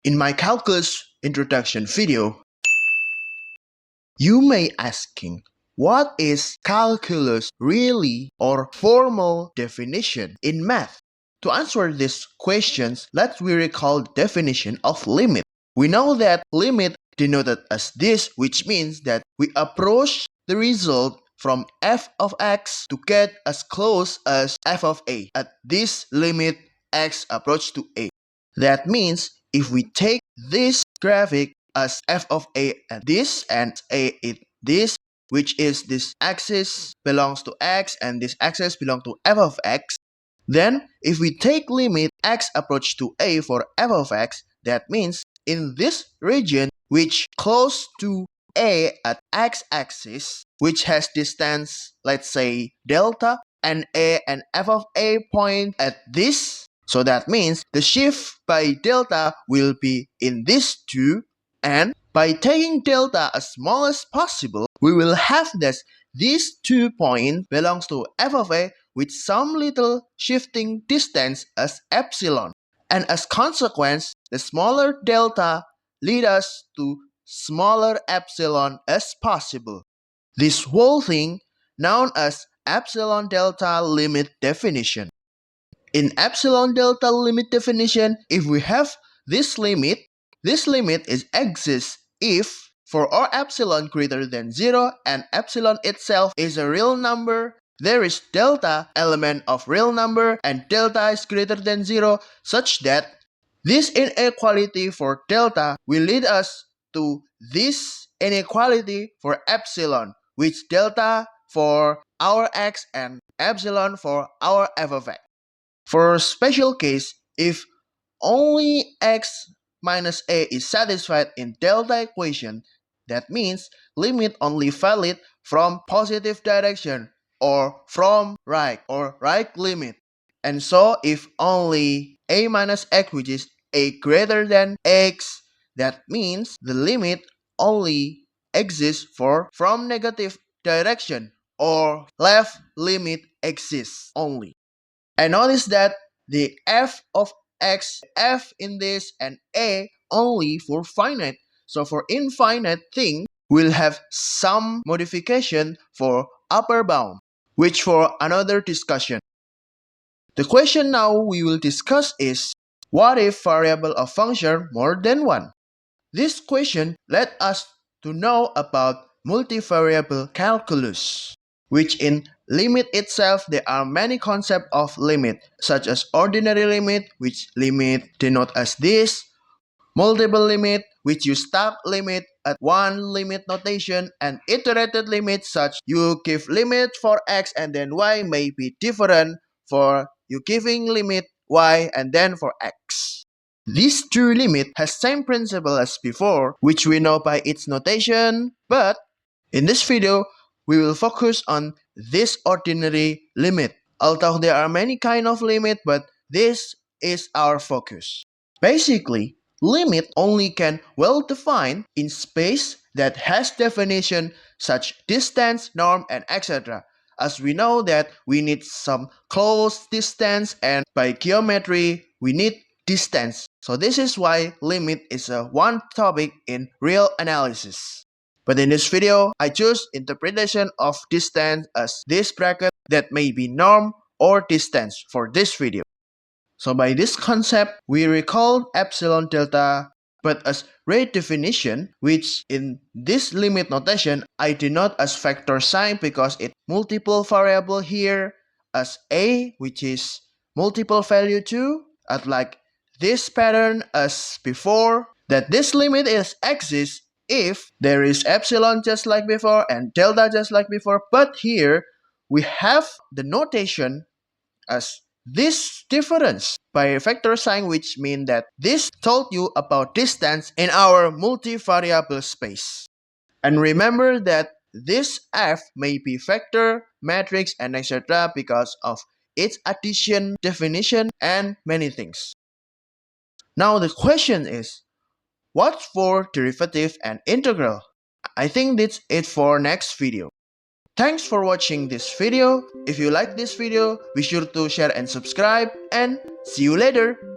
In my calculus introduction video, you may asking, what is calculus really or formal definition in math? To answer these questions, let's recall the definition of limit. We know that limit denoted as this, which means that we approach the result from f of x to get as close as f of a at this limit x approach to a. That means if we take this graphic as f of a at this and a at this, which is this axis belongs to x and this axis belongs to f of x, then if we take limit x approach to a for f of x, that means in this region which close to a at x-axis, which has distance, let's say delta, and a and f of a point at this, so that means the shift by delta will be in this two, and by taking delta as small as possible, we will have that these 2 points belongs to f of a with some little shifting distance as epsilon. And as consequence, the smaller delta lead us to smaller epsilon as possible. This whole thing known as Epsilon-delta limit definition. In Epsilon-delta limit definition, if we have this limit is exists if for all epsilon greater than 0 and epsilon itself is a real number, there is delta element of real number and delta is greater than 0, such that this inequality for delta will lead us to this inequality for epsilon, which delta for our x and epsilon for our f of x. For a special case, if only x minus a is satisfied in delta equation, that means limit only valid from positive direction or from right or right limit. And so if only a minus x, which is a greater than x, that means the limit only exists for from negative direction or left limit exists only. And notice that the f of x, f in this, and a only for finite. So for infinite thing, we'll have some modification for upper bound, which for another discussion. The question now we will discuss is, what if variable of function more than one? This question led us to know about multivariable calculus, which in limit itself there are many concepts of limit, such as ordinary limit, which limit denote as this, multiple limit, which use stack limit at one limit notation, and iterated limit, such you give limit for x and then y may be different for you giving limit y and then for x. This true limit has same principle as before, which we know by its notation, but in this video, we will focus on this ordinary limit. Although there are many kind of limit, but this is our focus. Basically, limit only can well define in space that has definition such distance, norm, and etc. As we know that we need some close distance, and by geometry, we need distance. So this is why limit is a one topic in real analysis. But in this video, I choose interpretation of distance as this bracket that may be norm or distance for this video. So by this concept, we recall epsilon delta, but as rate definition, which in this limit notation, I denote as vector sign because it multiple variable here as a, which is multiple value 2, at like this pattern as before, that this limit is exists if there is epsilon just like before and delta just like before, but here we have the notation as this difference by vector sign, which means that this told you about distance in our multivariable space. And remember that this f may be vector, matrix, and etc. because of its addition, definition, and many things. Now the question is, what for derivative and integral? I think that's it for next video. Thanks for watching this video. If you like this video, be sure to share and subscribe, and see you later.